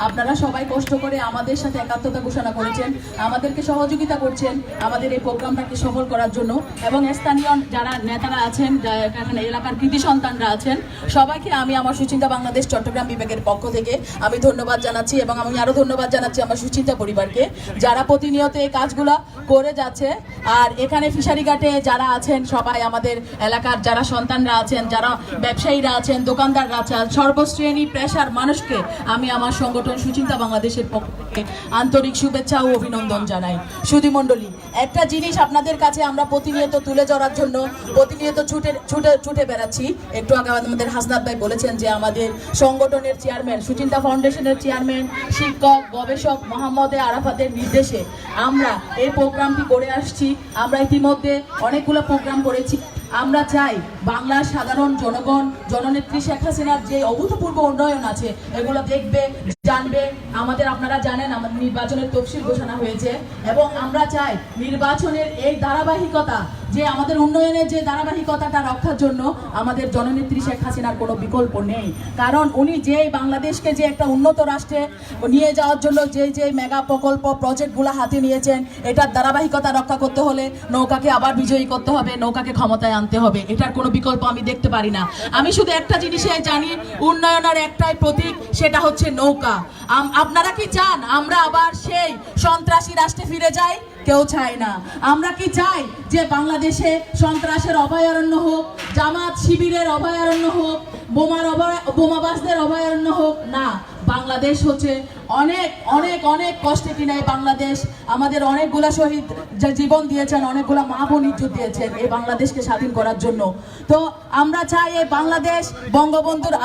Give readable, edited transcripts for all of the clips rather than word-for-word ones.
আপনারা সবাই কষ্ট করে আমাদের সাথে একাত্মতা ঘোষণা করেছেন, আমাদেরকে সহযোগিতা করছেন আমাদের এই প্রোগ্রামটাকে সফল করার জন্য। এবং স্থানীয় যারা নেতারা আছেন, এখানে এলাকার কৃতি সন্তানরা আছেন, সবাইকে আমি আমার সুচিন্তা বাংলাদেশ চট্টগ্রাম বিভাগের পক্ষ থেকে আমি ধন্যবাদ জানাচ্ছি। এবং আমি আরও ধন্যবাদ জানাচ্ছি আমার সুচিন্তা পরিবারকে, যারা প্রতিনিয়ত এই কাজগুলো করে যাচ্ছে। আর এখানে ফিশারি ঘাটে যারা আছেন সবাই, আমাদের এলাকার যারা সন্তানরা আছেন, যারা ব্যবসায়ীরা আছেন, দোকানদাররা আছেন, সর্বশ্রেণী পেশার মানুষকে আমি আমার সংগঠন সুচিন্তা বাংলাদেশের পক্ষ থেকে আন্তরিক শুভেচ্ছা ও অভিনন্দন জানাই। সুধীমণ্ডলী, একটা জিনিস আপনাদের কাছে আমরা প্রতিনিয়ত তুলে ধরার জন্য প্রতিনিয়ত ছুটে বেড়াচ্ছি। একটু আগে আমাদের হাসনাত ভাই বলেছেন যে আমাদের সংগঠনের চেয়ারম্যান, সুচিন্তা ফাউন্ডেশনের চেয়ারম্যান, শিক্ষক, গবেষক মোহাম্মদ আরাফাতের নির্দেশে আমরা এই প্রোগ্রামটি করে আসছি। আমরা ইতিমধ্যে অনেকগুলো প্রোগ্রাম করেছি। আমরা চাই বাংলার সাধারণ জনগণ জননেত্রী শেখ হাসিনার যে অভূতপূর্ব উন্নয়ন আছে এগুলো দেখবে, জানবে। আপনারা জানেন আমাদের নির্বাচনের তফসিল ঘোষণা হয়েছে এবং আমরা চাই নির্বাচনের এই ধারাবাহিকতা, যে আমাদের উন্নয়নের যে ধারাবাহিকতাটা রক্ষার জন্য আমাদের জননেত্রী শেখ হাসিনার কোনো বিকল্প নেই। কারণ উনি যে বাংলাদেশকে যে একটা উন্নত রাষ্ট্রে নিয়ে যাওয়ার জন্য যে মেগা প্রকল্প প্রজেক্টগুলো হাতে নিয়েছেন, এটার ধারাবাহিকতা রক্ষা করতে হলে নৌকাকে আবার বিজয়ী করতে হবে, নৌকাকে ক্ষমতায় আনতে হবে। এটার কোনো বিকল্প আমি দেখতে পারি না। আমি শুধু একটা জিনিসে জানি, উন্নয়নের একটাই প্রতীক, সেটা হচ্ছে নৌকা। আপনারা কি চান আমরা আবার সেই সন্ত্রাসী রাষ্ট্রে ফিরে যাই? কেউ চায় না। আমরা কি চাই যে বাংলাদেশে সন্ত্রাসের অভয়ারণ্য হোক, জামাত শিবিরের অভয়ারণ্য হোক, বোমাবাজদের অভয়ারণ্য হোক? না, বাংলাদেশ হচ্ছে অনেক অনেক অনেক কষ্টে কিনা এই বাংলাদেশ আমাদের অনেকগুলা শহীদ জীবন দিয়েছেন, অনেকগুলা মা বোন ইজ্জত দিয়েছেন এই বাংলাদেশকে স্বাধীন করার জন্য। তো আমরা চাই এই বাংলাদেশ বঙ্গবন্ধুর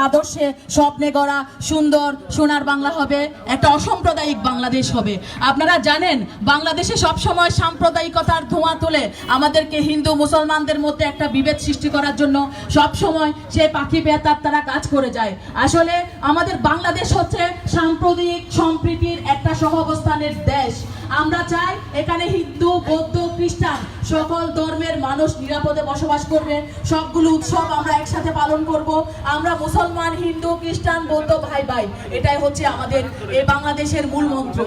আদর্শে স্বপ্নে গড়া সুন্দর সোনার বাংলা হবে, একটা অসাম্প্রদায়িক বাংলাদেশ হবে। আপনারা জানেন বাংলাদেশে সবসময় সাম্প্রদায়িকতার ধোঁয়া তোলে আমাদেরকে হিন্দু মুসলমানদের মধ্যে একটা বিভেদ সৃষ্টি করার জন্য সবসময় সে পাখি বেতার তারা কাজ করে যায়। আসলে আমাদের বাংলাদেশ হচ্ছে সাম্প্রদায়িক সম্প্রীতির একটা সহাবস্থানের দেশ। আমরা চাই এখানে হিন্দু, বৌদ্ধ, খ্রিস্টান সকল ধর্মের মানুষ নিরাপদে বসবাস করবে, সবগুলো উৎসব আমরা একসাথে পালন করব। আমরা মুসলমান, হিন্দু, খ্রিস্টান, বৌদ্ধ ভাই ভাই, এটাই হচ্ছে আমাদের এই বাংলাদেশের মূল মন্ত্র।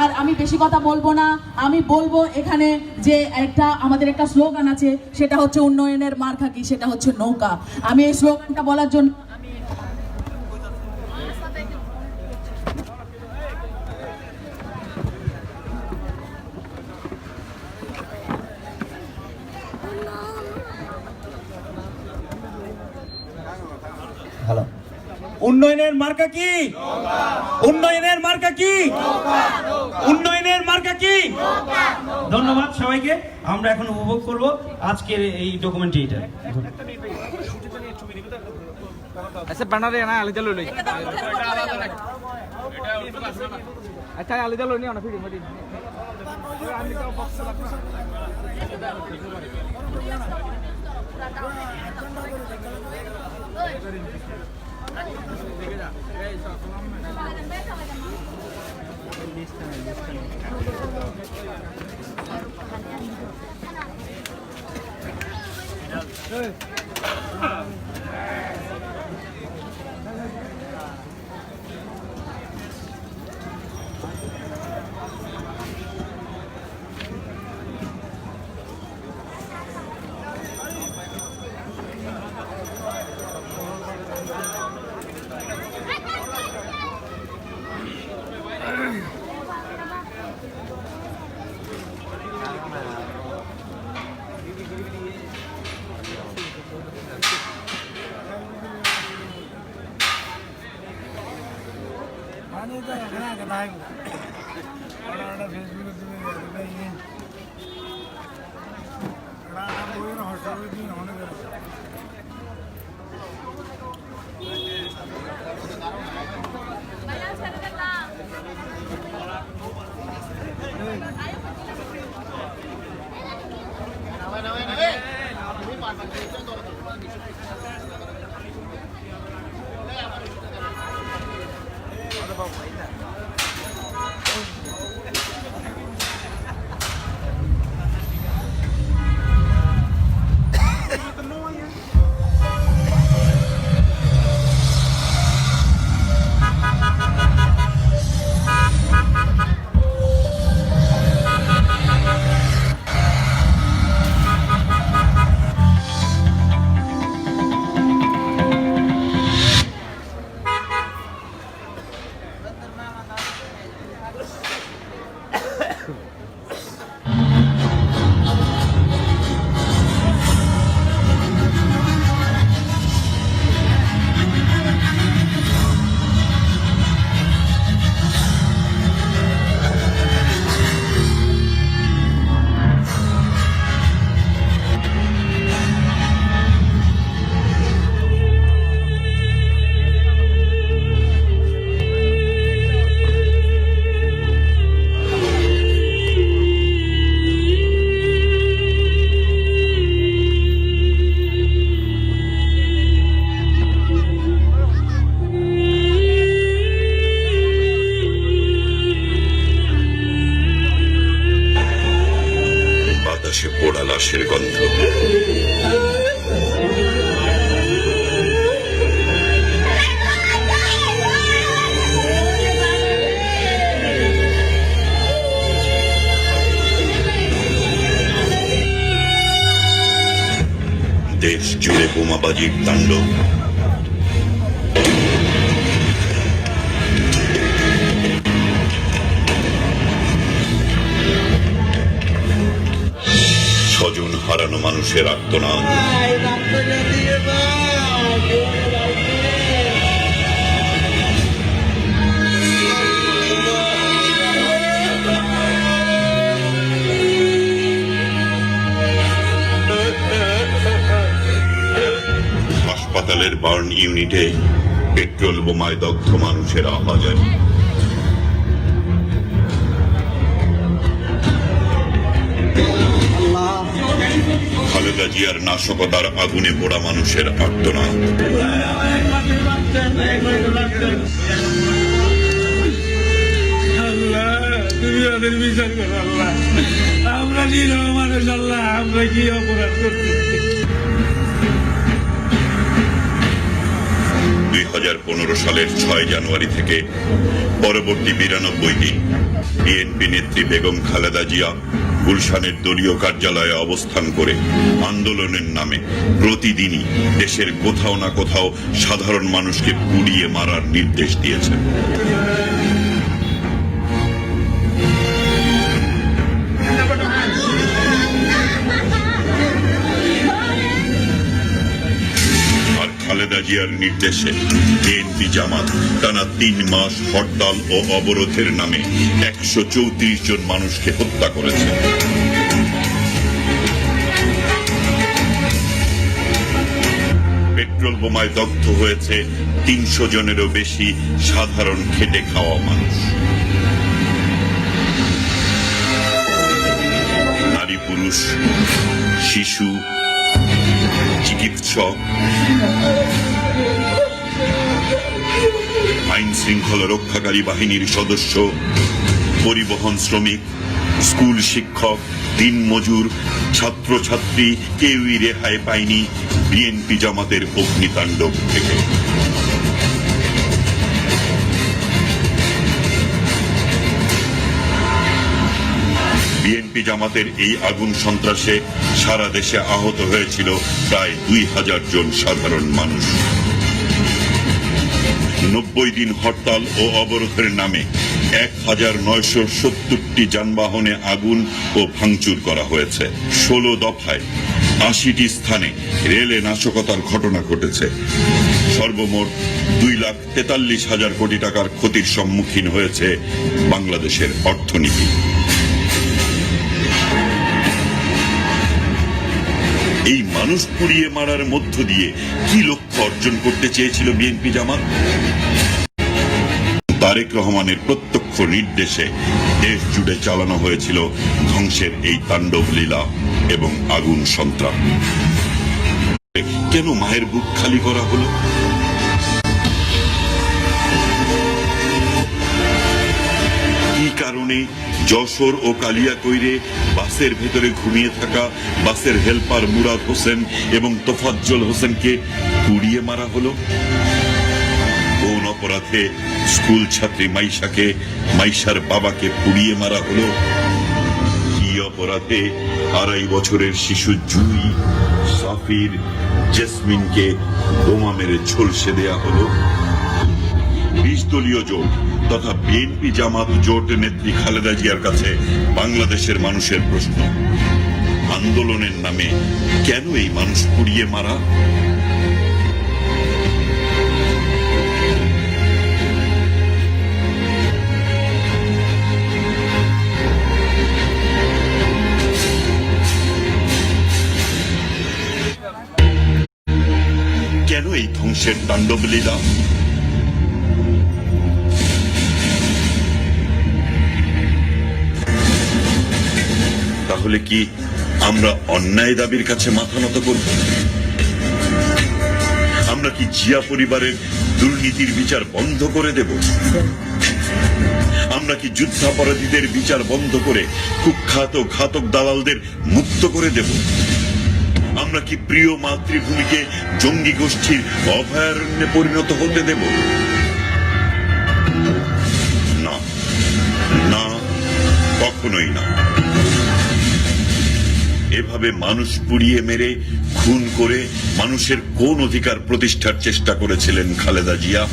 আর আমি বেশি কথা বলবো না, আমি বলবো এখানে যে আমাদের একটা স্লোগান আছে, সেটা হচ্ছে উন্নয়নের মার্কা কি, সেটা হচ্ছে নৌকা। আমি এই স্লোগানটা বলার জন্য হ্যালো, উন্নয়নের মার্কা কি? উন্নয়নের মার্কা কি? উন্নয়নের মার্কা কি? ধন্যবাদ সবাইকে। আমরা এখন উপভোগ করব আজকের এই ডকুমেন্টারিটা। আচ্ছা বানারে না আলাদা লই আচ্ছা আলাদা লই না ভিডিও মডি লাশের গন্ধ। দেশ জুড়ে বোমাবাজির তাণ্ডব। স্বজন হারানো মানুষের আর্তনাদ। হাসপাতালের বার্ন ইউনিটে পেট্রোল বোমায় দগ্ধ মানুষের আহাজারি। খালেদা জিয়ার নাশকতার আগুনে পোড়া মানুষের আর্তনাদ। আমরা নিরহ মানুষ আল্লাহ, আমরা কি অপরাধ করছি? 2015 সালের 6 জানুয়ারি থেকে পরবর্তী 92 দিন বিএনপি নেত্রী বেগম খালেদা জিয়া গুলশানের দলীয় কার্যালয়ে অবস্থান করে আন্দোলনের নামে প্রতিদিনই দেশের কোথাও না কোথাও সাধারণ মানুষকে পুড়িয়ে মারার নির্দেশ দিয়েছেন। খালেদা জিয়ার নির্দেশে বিএনপি জামাত টানা 3 মাস হরতাল ও অবরোধের নামে 134 জন মানুষকে হত্যা করেছে। পেট্রোল বোমায় দগ্ধ হয়েছে 300 জনেরও বেশি সাধারণ খেটে খাওয়া মানুষ। নারী পুরুষ, শিশু, চিকিৎসক, আইন শৃঙ্খলা রক্ষাকারী বাহিনীর সদস্য, পরিবহন শ্রমিক, স্কুল শিক্ষক, দিনমজুর, ছাত্রছাত্রী কেউই রেহাই পায়নি বিএনপি জামাতের অগ্নিতাণ্ডব থেকে। বিএনপি জামাতের এই আগুন সন্ত্রাসে সারা দেশে আহত হয়েছিল প্রায় 2000 জন সাধারণ মানুষ। 90 দিন হরতাল ও অবরোধের নামে 1970টি যানবাহনে আগুন ও ভাঙচুর করা হয়েছে। 16 দফায় 80টি স্থানে রেলে নাশকতার ঘটনা ঘটেছে। সর্বমোট 2,43,000 কোটি টাকার ক্ষতির সম্মুখীন হয়েছে বাংলাদেশের অর্থনীতি। এই মানুষ পুড়িয়ে মারার মধ্য দিয়ে কি লক্ষ্য অর্জন করতে চেয়েছিল বিএনপি জামাত? তারেক রহমানের প্রত্যক্ষ নির্দেশে দেশ জুড়ে চালানো হয়েছিল ধ্বংসের এই তাণ্ডব লীলা এবং আগুন সন্ত্রাস। কেন মায়ের বুক খালি করা হলো? কি কারণে যশোর ও কালিয়াকৈরে বাসের ভেতরে ঘুমিয়ে থাকা বাসের হেল্পার মুরাদ হোসেন এবং তোফাজ্জল হোসেনকে পুড়িয়ে মারা হলো? কোন অপরাধে স্কুল ছাত্রী মাইশাকে, মাইশার বাবাকে পুড়িয়ে মারা হলো? কি অপরাধে 2.5 বছরের শিশু জুই, সাফির, জেসমিনকে বোমা মেরে ঝলসে দেয়া হলো? 20 দলীয় জোট তথা বিএনপি জামাত জোট নেত্রী খালেদা জিয়ার কাছে বাংলাদেশের মানুষের প্রশ্ন, আন্দোলনের নামে কেন এই মানুষ পুড়িয়ে মারা? কেন এই ধ্বংসের তাণ্ডব লীলা? তাহলে কি আমরা অন্যায় দাবির কাছে মাথা নত করব? আমরা কি জিয়া পরিবারের দুর্নীতির বিচার বন্ধ করে দেব? আমরা কি যুদ্ধাপরাধীদের বিচার বন্ধ করে কুখ্যাত ঘাতক দালালদের মুক্ত করে দেব? আমরা কি প্রিয় মাতৃভূমিকে জঙ্গি গোষ্ঠীর অভয়ারণ্যে পরিণত হতে দেব? না, না, কখনোই না। এভাবে মানুষ পুড়িয়ে মেরে খুন করে মানুষের কোন অধিকার প্রতিষ্ঠার চেষ্টা করেছিলেন খালেদা জিয়া?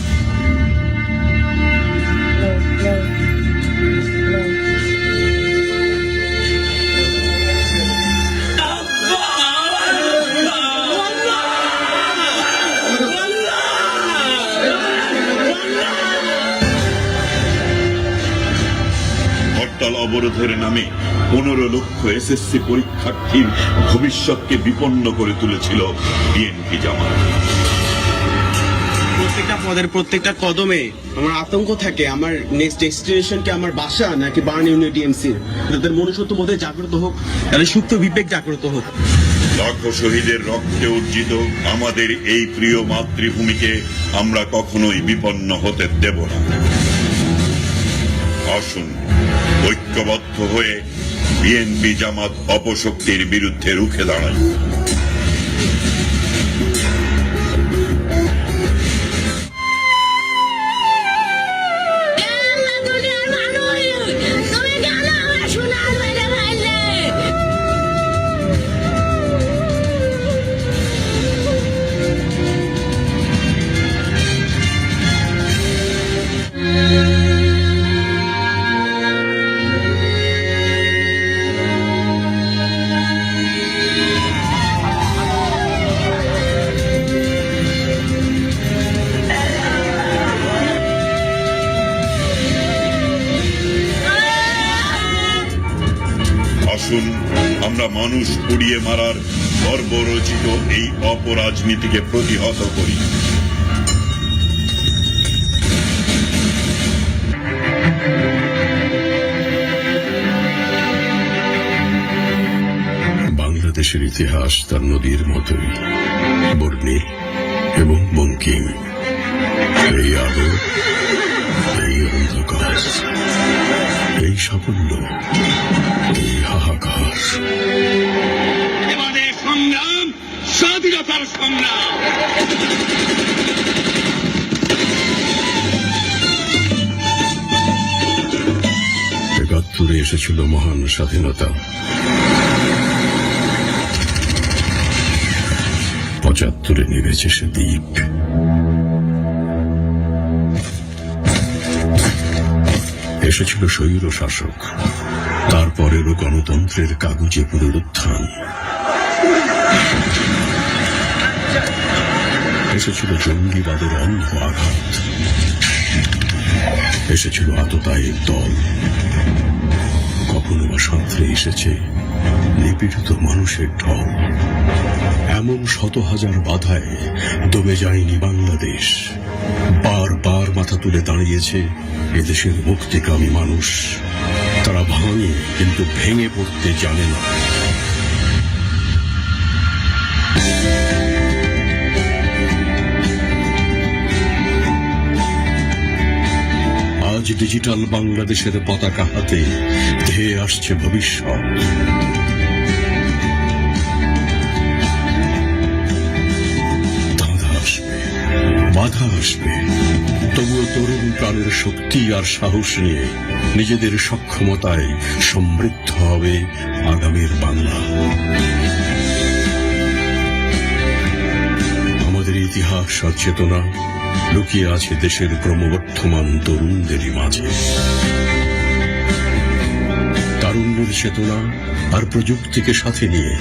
হরতাল অবরোধের নামে 15 লক্ষ এসএসসি পরীক্ষার্থীর ভবিষ্যৎকে বিপন্ন করে তুলেছিল বিএনপি জামাত। প্রত্যেকটা পদের প্রত্যেকটা কদমে আমার আতঙ্ক থাকে, আমার নেক্সট ডেস্টিনেশন কি আমার বাসা নাকি বার্ন ইউনিট ডিএমসি। তাদের মনুষ্যত্ব বোধে জাগ্রত হোক, তাদের সুপ্ত বিবেক জাগ্রত হোক। লাখো শহীদের রক্তে উজ্জিত আমাদের এই প্রিয় মাতৃভূমিকে আমরা কখনোই বিপন্ন হতে দেব না। আসুন ঐক্যবদ্ধ হয়ে বিএনপি জামাত অপশক্তির বিরুদ্ধে রুখে দাঁড়াই। আসুন আমরা মানুষ পুড়িয়ে মারার বর্বরচিত এই অপরাজনীতিকে প্রতিহত করি। বাংলাদেশের ইতিহাস তার নদীর মতোই বর্ণিল এবং বঙ্কিম। এই আলো, এই অন্ধকার, এই সাফল্য, এই হাহাকার। আমাদের সংগ্রাম স্বাধীনতার সংগ্রাম। ৭১ এসেছিল মহান স্বাধীনতা, ৭৫ নিভেছে সে দ্বীপ। এসেছিল স্বৈর শাসক, তারপরেরও গণতন্ত্রের কাগজে পুনরুত্থান। এসেছিল জঙ্গিবাদের অন্ধ আঘাত, এসেছিল আততায়ীর দল, কখনো বা সাঁতরে এসেছে নিপীড়িত মানুষের ঢল। এমন শত হাজার বাধায় দমে যায়নি বাংলাদেশ, বারবার মাথা তুলে দাঁড়িয়েছে এদেশের মুক্তিকামী মানুষ। তারা ভাঙে কিন্তু ভেঙে পড়তে জানে না। আজ ডিজিটাল বাংলাদেশের পতাকা হাতে ধেয়ে আসছে ভবিষ্যৎ। বাধা আসবে, তবুও তরুণ প্রাণের শক্তি আর সাহস নিয়ে নিজেদের সক্ষমতায় সমৃদ্ধ হবে আগামীর বাংলা। আমাদের ইতিহাস আর চেতনা লুকিয়ে আছে দেশের ক্রমবর্ধমান তরুণদেরই মাঝে। তারুণ্যের চেতনা আর প্রযুক্তিকে সাথে নিয়ে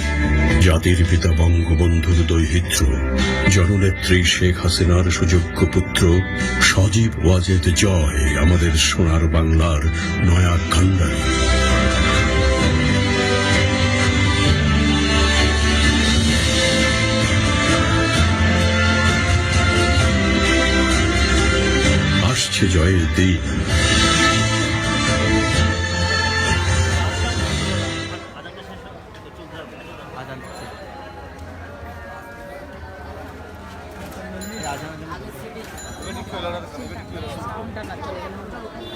জাতির পিতা বঙ্গবন্ধুর দৌহিত্র জননেত্রী শেখ হাসিনার সুযোগ্য পুত্র সজীব ওয়াজেদ জয় আমাদের সোনার বাংলার নয়া কান্ডারি। আসছে জয়ের দিন। আগে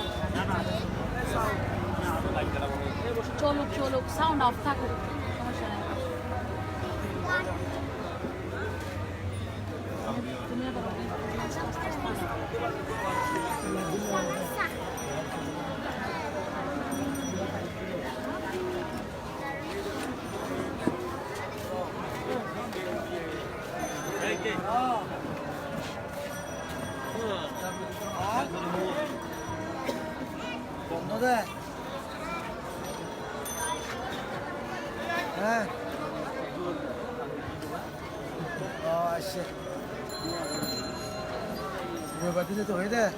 চলুক চলুক, সাউন্ড অফ থাকুক, সমস্যা নেই। তুমি আবার আস্তে আস্তে আস্তে। হ্যাঁ ও আসছে বাতিতে তো হয়ে দেয়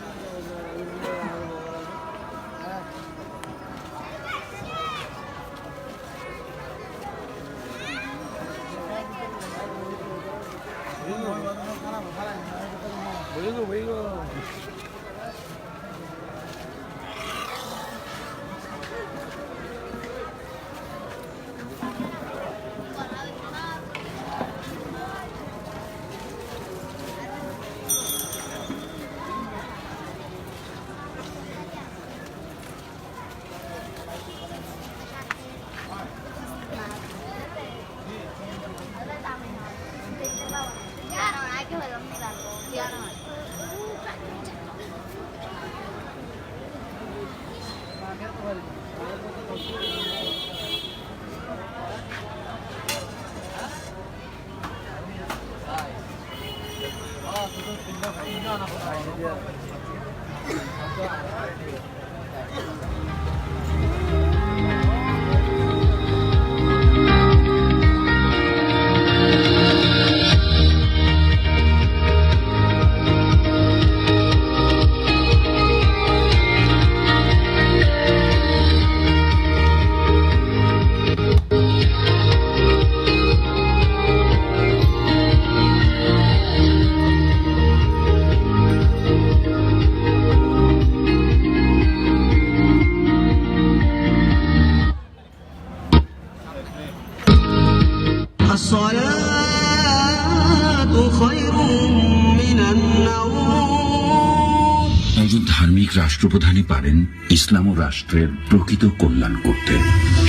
একজন ধার্মিক রাষ্ট্রপ্রধানই পারেন ইসলাম ও রাষ্ট্রের প্রকৃত কল্যাণ করতে।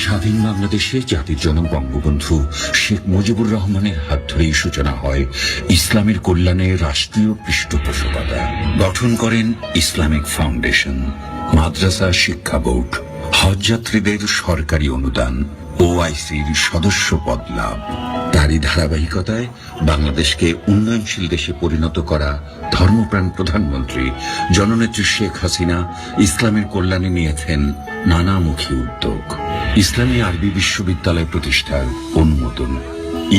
স্বাধীন বাংলাদেশে জাতির জনক বঙ্গবন্ধু শেখ মুজিবুর রহমানের হাত ধরেই সূচনা হয় ইসলামের কল্যাণে রাষ্ট্রীয় পৃষ্ঠপোষকতা। গঠন করেন ইসলামিক ফাউন্ডেশন, মাদ্রাসা শিক্ষা বোর্ড, হজযাত্রীদের সরকারি অনুদান, ওআইসির সদস্য পদ লাভ। তারই ধারাবাহিকতায় বাংলাদেশকে উন্নয়নশীল দেশে পরিণত করা ধর্মপ্রাণ প্রধানমন্ত্রী জননেত্রী শেখ হাসিনা ইসলামের কল্যাণে নিয়েছেন নানামুখী উদ্যোগ। ইসলামী আরবি বিশ্ববিদ্যালয় প্রতিষ্ঠার অনুমোদন,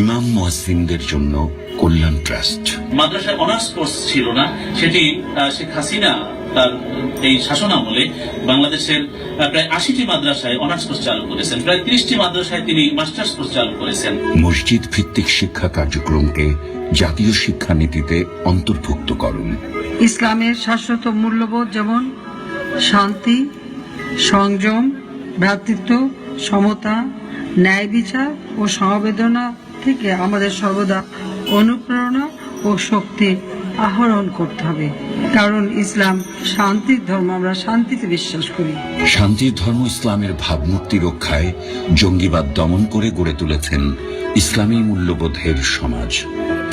ইমাম মুয়াজ্জিনদের জন্য কল্যাণ ট্রাস্ট। মাদ্রাসায় অনার্স কোর্স ছিল না, সেটি শেখ হাসিনা তার এই শাসনামলে বাংলাদেশের প্রায় ৮০টি মাদ্রাসায় অনার্স কোর্স চালু করেছেন, প্রায় ৩০টি মাদ্রাসায় তিনি মাস্টার্স কোর্স চালু করেছেন। মসজিদ ভিত্তিক শিক্ষা কার্যক্রমকে জাতীয় শিক্ষানীতিতে অন্তর্ভুক্ত করুন। ইসলামের শাশ্বত মূল্যবোধ যেমন শান্তি, সংযম, ভ্রাতৃত্ব, সমতা, ন্যায় বিচার ও সমবেদনা থেকে আমাদের সর্বদা অনুপ্রেরণা ও শক্তি আহরণ করতে হবে, কারণ ইসলাম শান্তির ধর্ম, আমরা শান্তিতে বিশ্বাস করি। শান্তির ধর্ম ইসলামের ভাবমূর্তি রক্ষায় জঙ্গিবাদ দমন করে গড়ে তুলেছেন ইসলামী মূল্যবোধের সমাজ।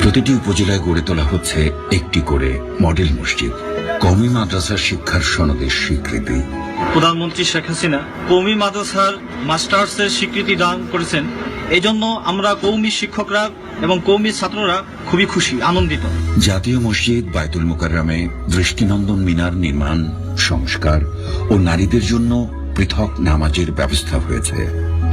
প্রতিটি উপজেলায় গড়ে তোলা হচ্ছে একটি করে মডেল মসজিদ। কওমি মাদ্রাসা শিক্ষার সনদের স্বীকৃতি। প্রধানমন্ত্রী শেখ হাসিনা কওমি মাদ্রাসার মাস্টার্সের স্বীকৃতি দান করেছেন। এই জন্য আমরা কওমি শিক্ষকরা এবং কওমি ছাত্ররা খুবই খুশি, আনন্দিত। জাতীয় মসজিদ বায়তুল মুকাররমে দৃষ্টিনন্দন মিনার নির্মাণ, সংস্কার ও নারীদের জন্য পৃথক নামাজের ব্যবস্থা হয়েছে।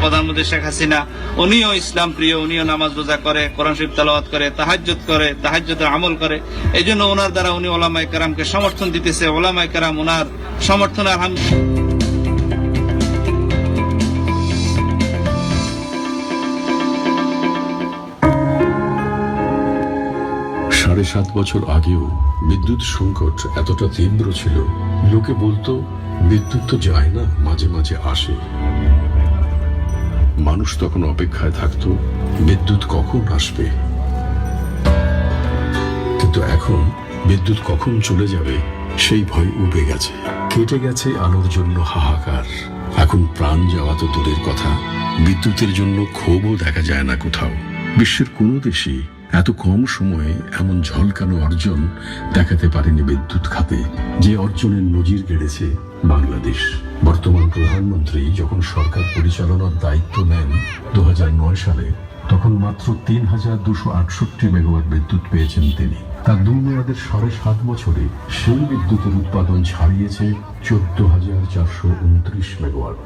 প্রধানমন্ত্রী শেখ হাসিনা উনিও ইসলাম প্রিয়, উনিও নামাজ রোজা করে, কোরআন শরীফ তেলাওয়াত করে, তাহাজ্জুদের আমল করে। এই জন্য ওনার দ্বারা উনি ওলামায়ে কেরামকে সমর্থন দিতেছে। ওলামায়ে কেরাম ওনার সমর্থনে আলহামদুলিল্লাহ। ৭.৫ বছর আগেও বিদ্যুৎ সংকট এতটা তীব্র ছিল, লোকে বলতো বিদ্যুৎ তো যায় না, মাঝে মাঝে আসে। মানুষ তখন অপেক্ষায় থাকতো বিদ্যুৎ কখন আসবে। কিন্তু এখন বিদ্যুৎ কখন চলে যাবে সেই ভয় উবে গেছে। কেটে গেছে আলোর জন্য হাহাকার, এখন প্রাণ যাওয়া তো দূরের কথা, বিদ্যুতের জন্য ক্ষোভও দেখা যায় না কোথাও। বিশ্বের কোনো দেশই এত কম সময়ে এমন ঝলকানো অর্জন দেখাতে পারেনি বিদ্যুৎ খাতে, যে অর্জনের নজির গেড়েছে বাংলাদেশ। বর্তমান প্রধানমন্ত্রী যখন সরকার পরিচালনার দায়িত্ব নেন 2009 সালে, তখন মাত্র 3268 মেগাওয়াট বিদ্যুৎ পেয়েছেন তিনি। তার 2 মেয়াদের 7.5 বছরে সেই বিদ্যুতের উৎপাদন ছাড়িয়েছে 14,429 মেগাওয়াট।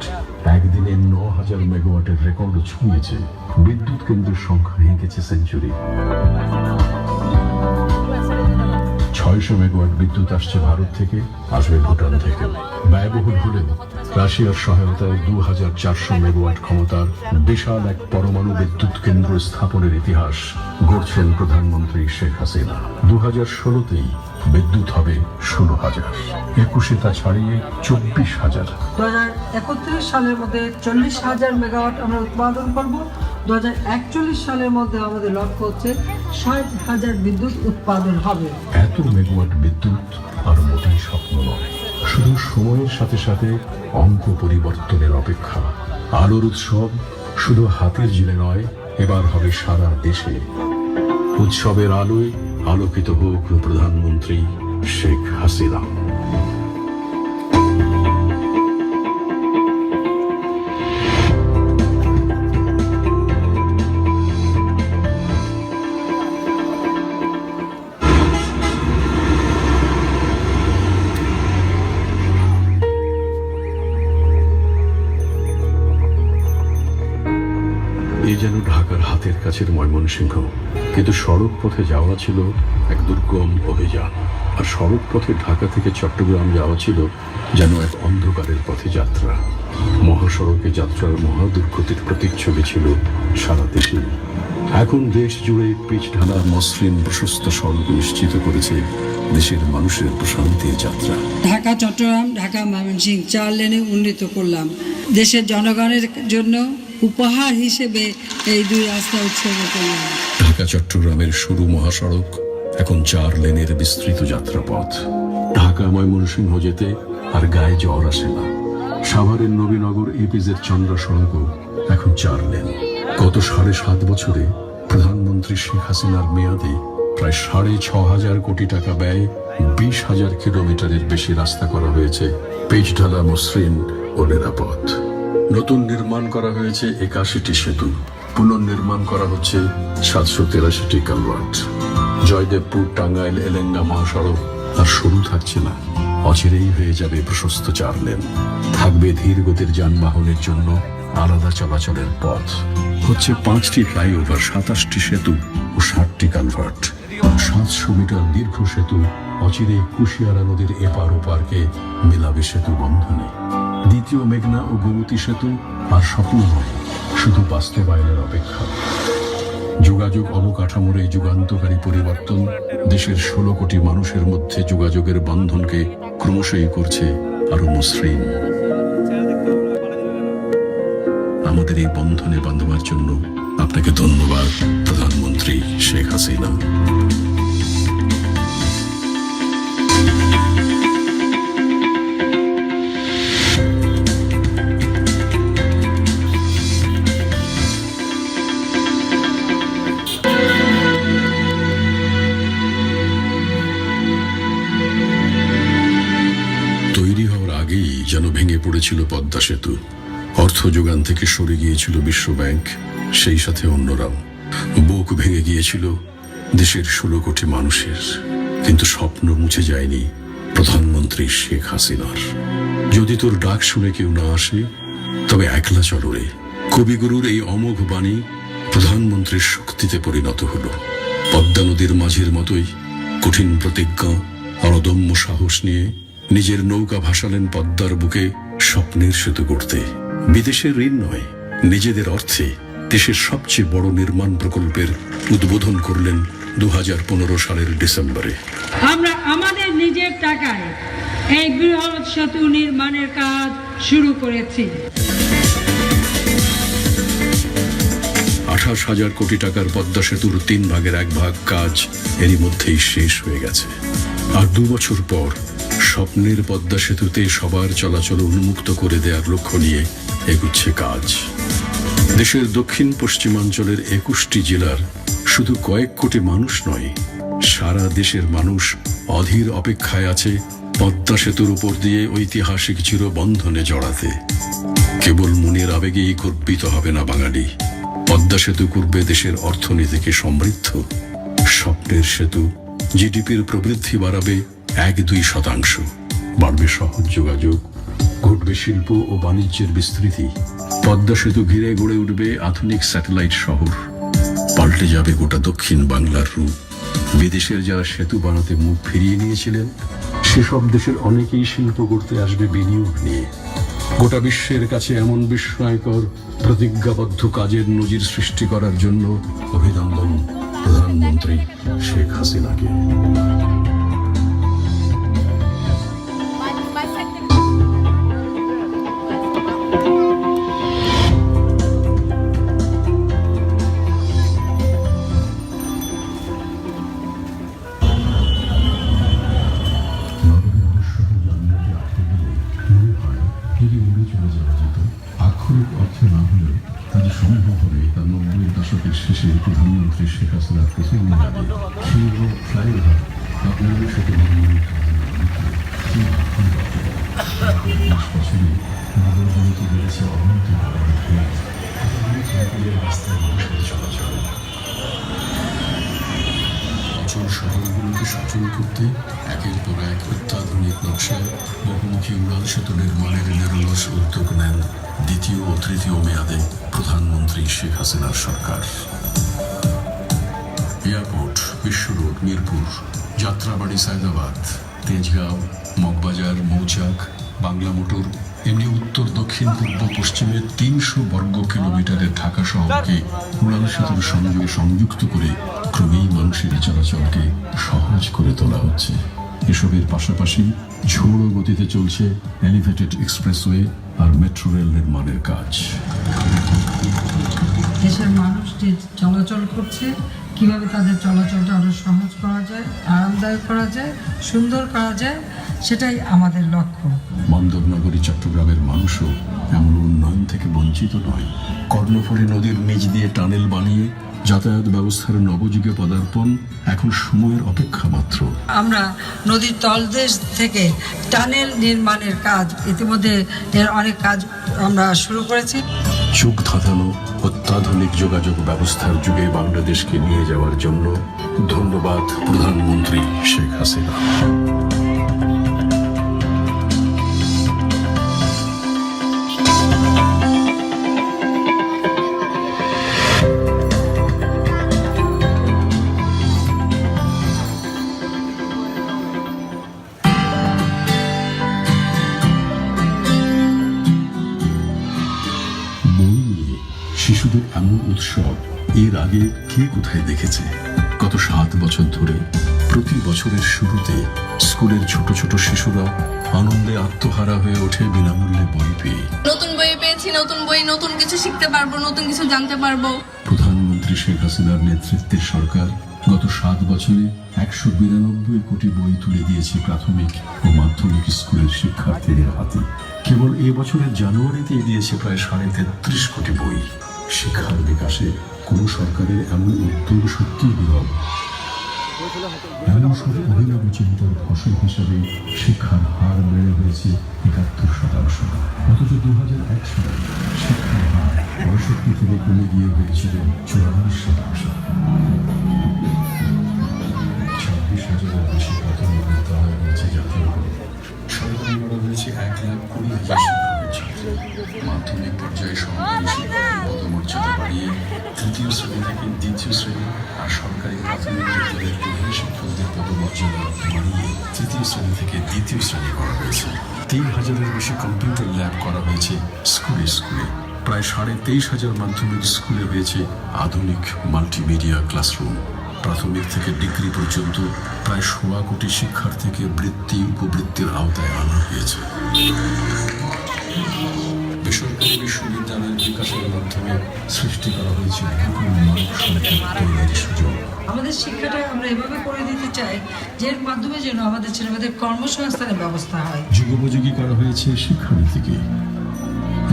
একদিনে 9,000 মেগাওয়াটের রেকর্ড ছুঁয়েছে। বিদ্যুৎ কেন্দ্রের সংখ্যা এঁকেছে সেঞ্চুরি। 600 মেগাওয়াট বিদ্যুৎ আসছে ভারত থেকে, আসবে ভুটান থেকে। ব্যয়বহুল হলেও রাশিয়ার সহায়তায় 2400 মেগাওয়াট ক্ষমতার বিশাল এক পরমাণু বিদ্যুৎ কেন্দ্র স্থাপনের ইতিহাস গড়ছেন প্রধানমন্ত্রী শেখ হাসিনা। 2016তেই বিদ্যুৎ হবে 16,000, 21-এ তা ছাড়িয়ে 24,000। 2031 সালের মধ্যে 40,000 মেগাওয়াট আমরা উৎপাদন করব। 2041 সালের মধ্যে আমাদের লক্ষ্য হচ্ছে 60,000 বিদ্যুৎ উৎপাদন হবে। এত মেগাওয়াট বিদ্যুৎ আর মোটেই স্বপ্ন নয়, শুধু সময়ের সাথে সাথে অঙ্ক পরিবর্তনের অপেক্ষা। আলোর উৎসব শুধু হাতের জিলে নয়, এবার হবে সারা দেশে। উৎসবের আলোয় আলোকিত হোক প্রধানমন্ত্রী শেখ হাসিনা। এই যেন ঢাকার হাতের কাছের ময়মনসিংহ, কিন্তু সড়ক পথে যাওয়া ছিল এক দুর্গম অভিযান। আর সড়ক পথে ঢাকা থেকে চট্টগ্রাম যাওয়া ছিল যেন এক অন্ধকারের পথে যাত্রা। মহাসড়কে যাত্রার মহাদুর্গতির প্রতিচ্ছবি ছিল সারা দেশে। এখন দেশ জুড়ে পিচ ঢালা মসৃণ প্রশস্ত সড়ক নিশ্চিত করেছে দেশের মানুষের প্রশান্তির যাত্রা। ঢাকা চট্টগ্রাম, ঢাকা ময়মনসিংহ 4 লেনে উন্নীত করলাম। দেশের জনগণের জন্য উপহার হিসেবে এই 2 রাস্তা উৎসর্গ করলাম। ঢাকা চট্টগ্রামের সরু মহাসড়ক এখন 4 লেনের বিস্তৃত যাত্রাপথ। ঢাকা ময়মনসিংহ যেতে আর গায়ে জ্বর আসে না। সাভারের নবীনগর এপিজেড চন্দ্রা সড়কও এখন 4 লেন। গত 7.5 বছরে প্রধানমন্ত্রী শেখ হাসিনার মেয়াদে প্রায় 6,500 কোটি টাকা ব্যয়ে 20,000 কিলোমিটারের বেশি রাস্তা করা হয়েছে পিচ ঢালা, মসৃণ ও নিরাপদ। নতুন নির্মাণ করা হয়েছে 81টি সেতু, পুনর্নির্মাণ করা হচ্ছে 783টি কালভার্ট। জয়দেবপুর, টাঙ্গাইল, এলেঙ্গা মহাসড়ক আর সরু থাকছে না, অচিরেই হয়ে যাবে প্রশস্ত 4 লেন। থাকবে ধীর গতির যানবাহনের জন্য আলাদা চলাচলের পথ। হচ্ছে 5টি ফ্লাইওভার, 27টি সেতু ও 60টি কালভার্ট। 700 মিটার দীর্ঘ সেতু অচিরে কুশিয়ারা নদীর এপার ওপারকে মেলাবে সেতু বন্ধনে। দ্বিতীয় মেঘনা ও গোমতী সেতু আর স্বপ্ন নয়, শুধু বাস্তবায়নের অপেক্ষা। যোগাযোগ অবকাঠামোর এই যুগান্তকারী পরিবর্তন দেশের 16 কোটি মানুষের মধ্যে যোগাযোগের বন্ধনকে ক্রমশই করছে আরো মসৃণ। আমাদের এই বন্ধনে বাঁধবার জন্য আপনাকে ধন্যবাদ প্রধানমন্ত্রী শেখ হাসিনা। তৈরি হওয়ার আগেই যেন ভেঙে পড়েছিল পদ্মা সেতু। অর্থ যোগান থেকে সরে গিয়েছিল বিশ্ব ব্যাংক, সেই সাথে অন্যরাও। বুক ভেঙে গিয়েছিল দেশের 16 কোটি মানুষের, কিন্তু স্বপ্ন মুছে যায়নি প্রধানমন্ত্রী শেখ হাসিনার। যদি তোর ডাক শুনে কেউ না আসে, তবে একলা চলো রে। কবিগুরুর এই অমোঘ বাণী প্রধানমন্ত্রীর শক্তিতে পরিণত হলো। পদ্মা নদীর মাঝের মতোই কঠিন প্রতিজ্ঞা আর অদম্য সাহস নিয়ে নিজের নৌকা ভাসালেন পদ্মার বুকে স্বপ্নের সেতু গড়তে। বিদেশের ঋণ নয়, নিজেদের অর্থে দেশের সবচেয়ে বড় নির্মাণ প্রকল্পের উদ্বোধন করলেন 2015 সালের ডিসেম্বরে। আমরা আমাদের নিজের টাকায় এই বৃহৎ সেতু নির্মাণের কাজ শুরু করেছি। 28,000 কোটি টাকার পদ্মা সেতুর 3 ভাগের 1 ভাগ কাজ এরই মধ্যেই শেষ হয়ে গেছে। আর 2 বছর পর স্বপ্নের পদ্মা সেতুতে সবার চলাচল উন্মুক্ত করে দেওয়ার লক্ষ্য নিয়ে এগুচ্ছে কাজ। দেশের দক্ষিণ পশ্চিমাঞ্চলের 21টি জেলার শুধু কয়েক কোটি মানুষ নয়, সারা দেশের মানুষ অধীর অপেক্ষায় আছে পদ্মা সেতুর উপর দিয়ে ঐতিহাসিক চিরবন্ধনে জড়াতে। কেবল মনের আবেগেই গর্বিত হবে না বাঙালি, পদ্মা সেতু করবে দেশের অর্থনীতিকে সমৃদ্ধ। স্বপ্নের সেতু জিডিপির প্রবৃদ্ধি বাড়াবে 1-2%, বাড়বে সহজ যোগাযোগ, ঘটবে শিল্প ও বাণিজ্যের বিস্তৃতি। পদ্মা সেতু ঘিরে গড়ে উঠবে আধুনিক স্যাটেলাইট শহর, পাল্টে যাবে গোটা দক্ষিণ বাংলার রূপ। বিদেশের যারা সেতু বানাতে মুখ ফিরিয়ে নিয়েছিলেন, সেসব দেশের অনেকেই শিল্প করতে আসবে বিনিয়োগ নিয়ে। গোটা বিশ্বের কাছে এমন বিস্ময়কর প্রতিজ্ঞাবদ্ধ কাজের নজির সৃষ্টি করার জন্য অভিনন্দন প্রধানমন্ত্রী শেখ হাসিনাকে। আক্ষরিক অর্থে না হলেও তাদের সম্ভব হবে তার 90-এর দশকের শেষে প্রধানমন্ত্রী শেখ হাসিনার প্রথম মেয়াদে ক্ষীণ ফ্লাইওভার আপনাদের সাথে বছরে নগরগণিত বেড়েছে অনন্ত রাস্তায় মানুষের চলাচল। অচল শহরগুলোকে সচল করতে একের পর এক অত্যাধুনিক নকশায় বহুমুখী উড়াল সেতু নির্মাণের নিরলস উদ্যোগ নেন দ্বিতীয় ও তৃতীয় মেয়াদে প্রধানমন্ত্রী শেখ হাসিনার সরকার। এয়ারপোর্ট, বিশ্ব রোড, মিরপুর, যাত্রাবাড়ি, সায়দাবাদ, তেজগাঁও, মগবাজার, মৌচাক, বাংলা মোটর, এমনি উত্তর, দক্ষিণ, পূর্ব, পশ্চিমে 300 বর্গ কিলোমিটারের ঢাকা শহরকে উড়াল সেতুর সঙ্গে সংযুক্ত করে ক্রমেই মানুষের চলাচলকে সহজ করে তোলা হচ্ছে। এসবের পাশাপাশি ঝোড়ো গতিতে চলছে এলিভেটেড এক্সপ্রেসওয়ে আর মেট্রো রেল নির্মাণের কাজ। দেশের মানুষ যে চলাচল করছে, কিভাবে তাদের চলাচলটা আরো সহজ করা যায়, আরামদায়ক করা যায়, সুন্দর করা যায়, সেটাই আমাদের লক্ষ্য। বন্দরনগরী চট্টগ্রামের মানুষও এমন উন্নয়ন থেকে বঞ্চিত নয়। কর্ণফুলী নদীর নিচ দিয়ে টানেল বানিয়ে যাতায়াত ব্যবস্থার নবযুগে পদার্পণ এখন সময়ের অপেক্ষা মাত্র। আমরা নদীর তলদেশ থেকে টানেল নির্মাণের কাজ ইতিমধ্যে এর অনেক কাজ আমরা শুরু করেছি। যুগ ধাঁধানো অত্যাধুনিক যোগাযোগ ব্যবস্থার যুগে বাংলাদেশকে নিয়ে যাওয়ার জন্য ধন্যবাদ প্রধানমন্ত্রী শেখ হাসিনা। শিশুদের এমন উৎসব এর আগে কে কোথায় দেখেছে? গত 7 বছর ধরে প্রতি বছরের শুরুতে স্কুলের ছোট ছোট শিশুরা আনন্দে আত্মহারা হয়ে ওঠে বিনামূল্যে বই পেয়ে। নতুন বই পেয়েছি, নতুন বই, নতুন কিছু শিখতে পারবো, নতুন কিছু জানতে পারবো। প্রধানমন্ত্রী শেখ হাসিনার নেতৃত্বের সরকার গত 7 বছরে 192 কোটি বই তুলে দিয়েছে প্রাথমিক ও মাধ্যমিক স্কুলের শিক্ষার্থীদের হাতে। কেবল এ বছরের জানুয়ারিতেই দিয়েছে প্রায় 33.5 কোটি বই। শিক্ষার বিকাশে কোন সরকারের এমন উদ্যোগ সত্যিই বিরল। এমন সব অভিনব চিন্তার ফসল হিসাবে শিক্ষার হার বেড়ে হয়েছে 71%, অথচ 2001 সালে শিক্ষার হার 65 থেকে কমে গিয়ে হয়েছিল 44%। 26,000-এর বেশি প্রাথমিক বিদ্যালয় রয়েছে জাতীয় করে। সরকারি করা হয়েছে 1,20,000 শিক্ষকের ছাত্র। মাধ্যমিক পর্যায়ে সরকারি শিক্ষকের পদমর্যাদা বাড়িয়ে 3য় শ্রেণী থেকে 2য় শ্রেণী, আর সরকারি প্রাথমিক বিদ্যালয়ের প্রধান শিক্ষকদের পদমর্যাদা বাড়িয়ে 3য় শ্রেণী থেকে 2য় শ্রেণী করা হয়েছে। 3,000-এর বেশি কম্পিউটার ল্যাব করা হয়েছে স্কুলে স্কুলে। প্রায় 23,500 মাধ্যমিক স্কুলে হয়েছে আধুনিক মাল্টিমিডিয়া ক্লাসরুম। প্রাথমিক থেকে ডিগ্রি পর্যন্ত প্রায় 16 কোটি শিক্ষার্থীকে বৃত্তি উপবৃত্তির আওতায় আনা হয়েছে। বেসরকারি বিশ্ববিদ্যালয়ের বিকাশের মাধ্যমে মাধ্যমে সৃষ্টি করা হয়েছে নতুন মানব সম্পদ তৈরির সুযোগ। আমাদের শিক্ষাটা আমরা এভাবে করে দিতে চাই যে এর মাধ্যমে যেন আমাদের ছেলেমেয়েদের কর্মসংস্থানের ব্যবস্থা হয়। যুগোপযোগী করা হয়েছে শিক্ষানীতিকে।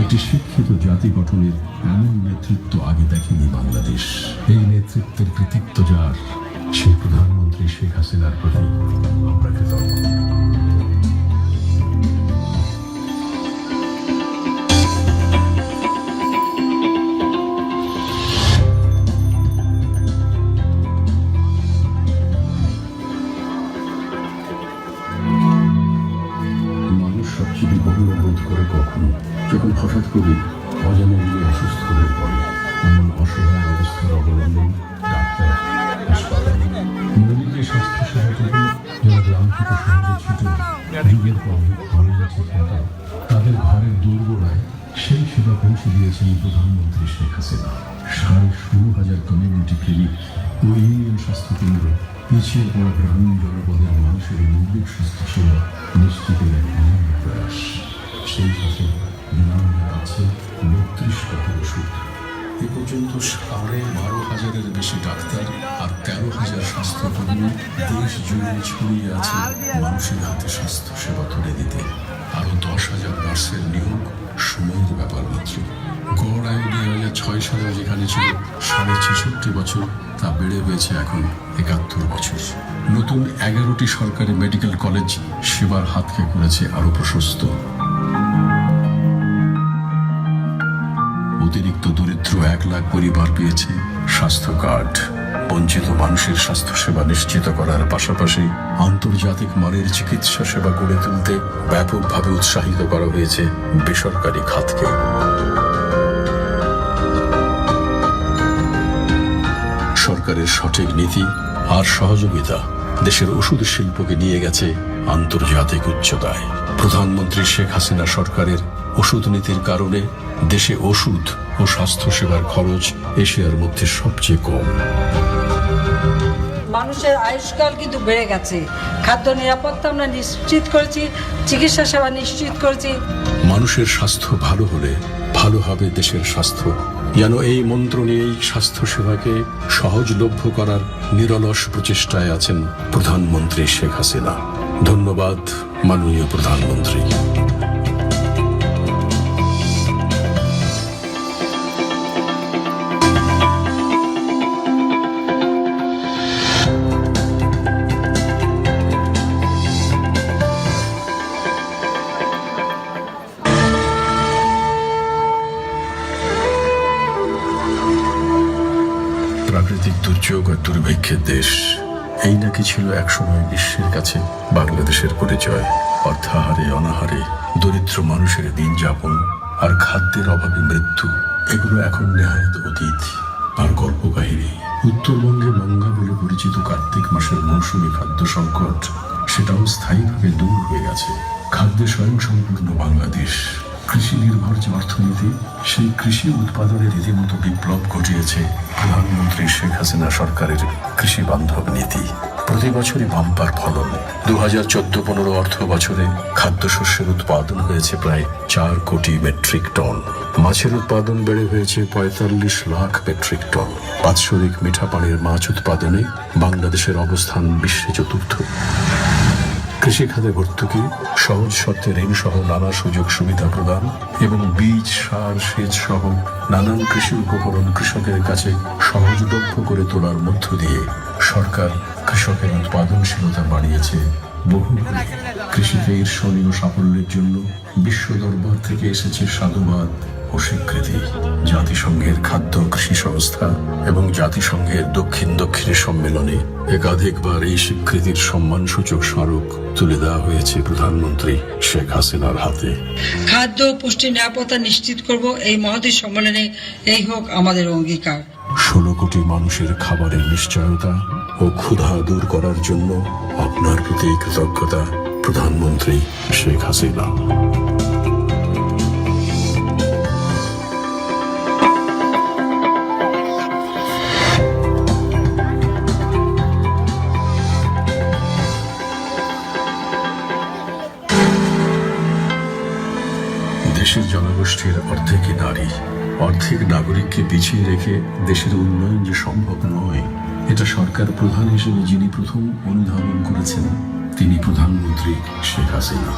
একটি শিক্ষিত জাতি গঠনের এমন নেতৃত্ব আগে দেখেনি বাংলাদেশ। এই নেতৃত্বের কৃতিত্ব যার, সেই প্রধানমন্ত্রী শেখ হাসিনার প্রতি আমরা কৃতজ্ঞ। মানুষ সবচেয়ে বিপন্ন বোধ করে কখন, যখন হঠাৎ করে অজানা নিয়ে অসুস্থ হয়ে পড়ে। এমন অসহায় অবস্থার অবলম্বন ডাক্তার, হাসপাতাল, মৌলিক স্বাস্থ্যসেবাটুকু যারা গ্রাম থেকে শহরে ছুটে যুগের পর যুগ করে গেছে খ্যাতা, তাদের ঘরের দোরগোড়ায় সেই সেবা পৌঁছে দিয়েছেন প্রধানমন্ত্রী শেখ হাসিনা। 16,500 কমিউনিটি ক্লিনিক ও ইউনিয়ন স্বাস্থ্যকেন্দ্র পিছিয়ে পড়া গ্রামীণ জনপদের মানুষের মৌলিক স্বাস্থ্যসেবা নিশ্চিতের এক অনন্য প্রয়াস। সেই সাথে বিনামূল্যে আছে 32 কোটি ওষুধ। এ পর্যন্ত 12,500-এর বেশি ডাক্তার আর 13,000 স্বাস্থ্যকর্মী দেশ জুড়ে ছড়িয়ে আছে মানুষের হাতে স্বাস্থ্য সেবা তুলে দিতে। আরো 10,000 নার্সের নিয়োগ সময়ের ব্যাপার মাত্র। গড় আয়ু 2006 সালে যেখানে ছিল 66.5 বছর, তা বেড়ে হয়েছে এখন 71 বছর। নতুন 11টি সরকারি মেডিকেল কলেজ সেবার হাতকে করেছে আরো প্রশস্ত। অতিরিক্ত দরিদ্র 1 লাখ পরিবার পেয়েছে স্বাস্থ্য কার্ড। বঞ্চিত মানুষের স্বাস্থ্যসেবা নিশ্চিত করার পাশাপাশি আন্তর্জাতিক মানের চিকিৎসা সেবা গড়ে তুলতে ব্যাপকভাবে উৎসাহিত করা হয়েছে বেসরকারি খাতকে। সরকারের সঠিক নীতি আর সহযোগিতা দেশের ওষুধ শিল্পকে নিয়ে গেছে আন্তর্জাতিক উচ্চতায়। প্রধানমন্ত্রী শেখ হাসিনা সরকারের ওষুধ নীতির কারণে দেশে ওষুধ ও স্বাস্থ্যসেবার খরচ এশিয়ার মধ্যে সবচেয়ে কম। মানুষের আয়ুষ্কাল কিন্তু বেড়ে গেছে। খাদ্য নিরাপত্তা আমরা নিশ্চিত করেছি, চিকিৎসা সেবা নিশ্চিত করেছি। মানুষের স্বাস্থ্য ভালো হলে ভালো হবে দেশের স্বাস্থ্য। যেন এই মন্ত্র নিয়েই স্বাস্থ্যসেবাকে সহজলভ্য করার নিরলস প্রচেষ্টায় আছেন প্রধানমন্ত্রী শেখ হাসিনা। ধন্যবাদ মাননীয় প্রধানমন্ত্রী। প্রাকৃতিক দুর্যোগ আর দুর্ভিক্ষের দেশ, এই নাকি ছিল একসময় বিশ্বের কাছে বাংলাদেশের পরিচয়। অর্থাহারে, অনাহারে, দরিদ্র মানুষের দিন যাপন আর খাদ্যের অভাবে মৃত্যু, এগুলো এখন নেহায়েত অতীত আর গল্প কাহিনী। উত্তরবঙ্গে মঙ্গা বলে পরিচিত কার্তিক মাসের মৌসুমী খাদ্য সংকট, সেটাও স্থায়ীভাবে দূর হয়ে গেছে। খাদ্যে স্বয়ংসম্পূর্ণ বাংলাদেশ, কৃষি নির্ভর যে অর্থনীতি, সেই কৃষি উৎপাদনের রীতিমতো বিপ্লব ঘটিয়েছে প্রধানমন্ত্রী শেখ হাসিনা সরকারের কৃষি বান্ধব নীতি। প্রতি বছরই বাম্পার ফলন। 2014-15 অর্থ বছরে খাদ্যশস্যের উৎপাদন হয়েছে প্রায় 4 কোটি মেট্রিক টন। মাছের উৎপাদন বেড়ে হয়েছে 45 লাখ মেট্রিক টন। বাৎসরিক মিঠা পানির মাছ উৎপাদনে বাংলাদেশের অবস্থান বিশ্বে চতুর্থ। কৃষিখাতে ভর্তুকি, সহজ শর্তে ঋণ সহ নানা সুযোগ সুবিধা প্রদান এবং বীজ, সার, সেচ সহ নানান কৃষি উপকরণ কৃষকের কাছে সহজলভ্য করে তোলার মধ্য দিয়ে সরকার কৃষকের উৎপাদনশীলতা বাড়িয়েছে বহুগুণে। কৃষিতে ঈর্ষণীয় সাফল্যের জন্য বিশ্ব দরবার থেকে এসেছে সাধুবাদ ও স্বীকৃতি। জাতিসংঘের খাদ্য কৃষি সংস্থা এবং জাতিসংঘের দক্ষিণ সম্মেলনে একাধিকবার এই স্বীকৃতির সম্মানসূচক স্মারক তুলে দেওয়া হয়েছে প্রধানমন্ত্রী শেখ হাসিনার হাতে। খাদ্য ও পুষ্টি নিরাপত্তা নিশ্চিত করব, এই মহতী সম্মেলনে এই হোক আমাদের অঙ্গীকার। 16 কোটি মানুষের খাবারের নিশ্চয়তা ও ক্ষুধা দূর করার জন্য আপনার প্রতি কৃতজ্ঞতা, প্রধানমন্ত্রী শেখ হাসিনা। দেশের জনগোষ্ঠীর অর্ধেকই নারী। অর্ধেক নাগরিককে পিছিয়ে রেখে দেশের উন্নয়ন যে সম্ভব নয়, এটা সরকার প্রধান হিসেবে যিনি প্রথম অনুধাবন করেছেন তিনি প্রধানমন্ত্রী শেখ হাসিনা।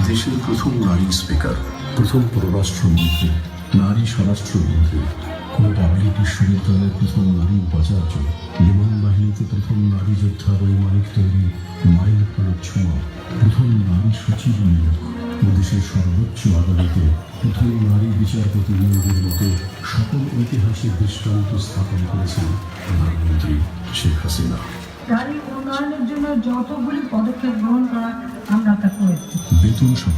দেশের প্রথম নারী স্পিকার, প্রথম পররাষ্ট্রমন্ত্রী, নারী স্বরাষ্ট্রমন্ত্রী, কোন পাবলিক বিশ্ববিদ্যালয়ের প্রথম নারী উপাচার্য, বিমান বাহিনীতে প্রথম নারী যোদ্ধা বৈমানিক তৈরি মাইল ফলক ছোঁয়া, প্রথম নারী সচিব নিয়োগ ও দেশের সর্বোচ্চ আদালতে প্রথম নারী বিচারপতি নিয়োগের মতো সকল ঐতিহাসিক দৃষ্টান্ত স্থাপন করেছেন প্রধানমন্ত্রী শেখ হাসিনা। নারী উন্নয়নের জন্য যতগুলি পদক্ষেপ গ্রহণ করা আমরা তা করেছি। বেতন সহ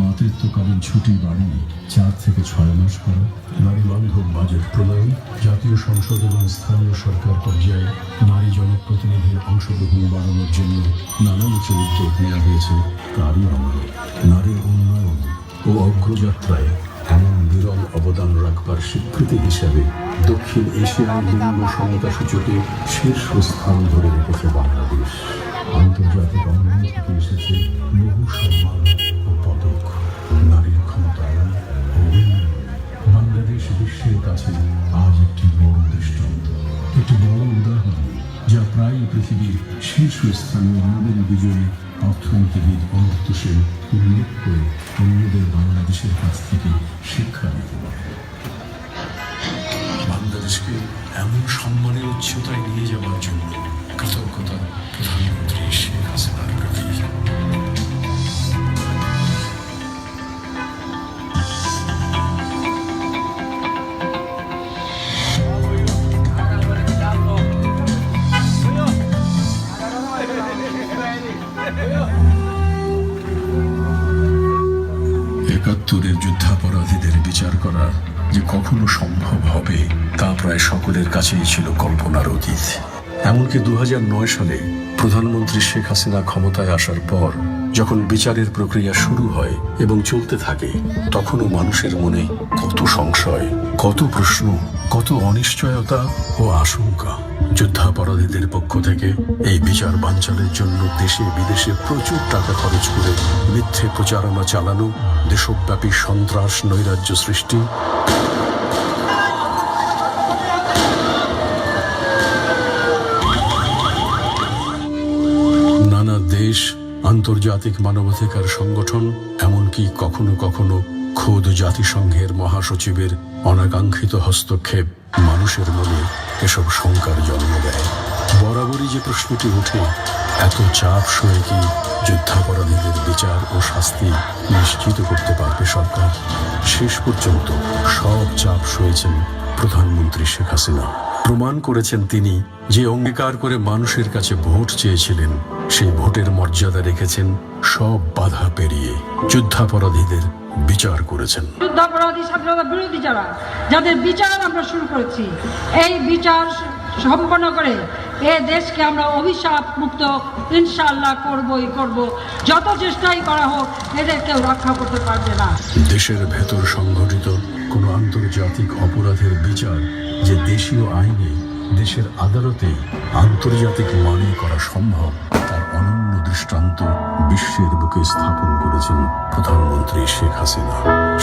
মাতৃত্বকালীন ছুটি বাড়িয়ে 4 থেকে 6 মাস করা, নারী বান্ধব বাজেট প্রণয়ন, জাতীয় সংসদ এবং স্থানীয় সরকার পর্যায়ে নারী জনপ্রতিনিধির অংশগ্রহণ বাড়ানোর জন্য নানামুখী উদ্যোগ নেওয়া হয়েছে তারই আমলে। নারীর উন্নয়ন ও অগ্রযাত্রায় এমন বিরল অবদান রাখবার স্বীকৃতি হিসাবে দক্ষিণ এশিয়ায় লিঙ্গ সমতা সূচকে শীর্ষ স্থান ধরে রেখেছে বাংলাদেশ। আন্তর্জাতিক অঙ্গন থেকে এসেছে বহু সম্মান ও পদক। নারীর ক্ষমতায়ন ও উন্নয়ন বাংলাদেশ বিশ্বের কাছে আজ একটি বড় দৃষ্টান্ত, একটি বড় উদাহরণ, যা প্রায় পৃথিবীর শীর্ষস্থানীয় নোবেল বিজয়ী অর্থনীতিবিদ অমর্ত্য সেন উল্লেখ করে অন্যদের বাংলাদেশের কাছ থেকে শিক্ষা নিতে পারে। বাংলাদেশকে এমন সম্মানের উচ্চতায় নিয়ে যাওয়ার জন্য কৃতজ্ঞতা প্রধানমন্ত্রী শেখ হাসিনার প্রতি। একাত্তরের যুদ্ধাপরাধীদের বিচার করা যে কখনো সম্ভব হবে তা প্রায় সকলের কাছেই ছিল কল্পনার অতীত। এমনকি 2009 সালে প্রধানমন্ত্রী শেখ হাসিনা ক্ষমতায় আসার পর যখন বিচারের প্রক্রিয়া শুরু হয় এবং চলতে থাকে, তখনও মানুষের মনে কত সংশয়, কত প্রশ্ন, কত অনিশ্চয়তা ও আশঙ্কা। যুদ্ধাপরাধীদের পক্ষ থেকে এই বিচার বানচালের জন্য দেশে বিদেশে প্রচুর টাকা খরচ করে মিথ্যে প্রচারণা চালানো, দেশব্যাপী সন্ত্রাস নৈরাজ্য সৃষ্টি, নানা দেশ, আন্তর্জাতিক মানবাধিকার সংগঠন, এমনকি কখনো কখনো খোদ জাতিসংঘের মহাসচিবের অনাকাঙ্ক্ষিত হস্তক্ষেপ মানুষের মনে এসব শঙ্কার জন্ম দেয়। বরাবরই যে প্রশ্নটি ওঠে, এত চাপ সয়ে কি যুদ্ধাপরাধীদের বিচার ও শাস্তি নিশ্চিত করতে পারবে সরকার? শেষ পর্যন্ত সব চাপ সয়েছেন প্রধানমন্ত্রী শেখ হাসিনা। প্রমাণ করেছেন তিনি যে অঙ্গীকার করে মানুষের কাছে ভোট চেয়েছিলেন, সেই ভোটের মর্যাদা রেখেছেন সব বাধা পেরিয়ে। যুদ্ধাপরাধীদের বিচার করেছেন। যুদ্ধাপরাধী, স্বাধীনতা বিরোধী যাদের বিচার আমরা শুরু করেছি, এই বিচার সম্পন্ন করে এ দেশকে আমরা অভিশাপ মুক্ত ইনশাআল্লাহ করবই করব। যত চেষ্টাই করা হোক, এদের কেউ রক্ষা করতে পারবে না। দেশের ভেতর সংঘটিত কোনো আন্তর্জাতিক অপরাধের বিচার যে দেশীয় আইনে, দেশের আদালতে আন্তর্জাতিক মানে করা সম্ভব, তার অনন্য দৃষ্টান্ত বিশ্বের বুকে স্থাপন করেছেন প্রধানমন্ত্রী শেখ হাসিনা।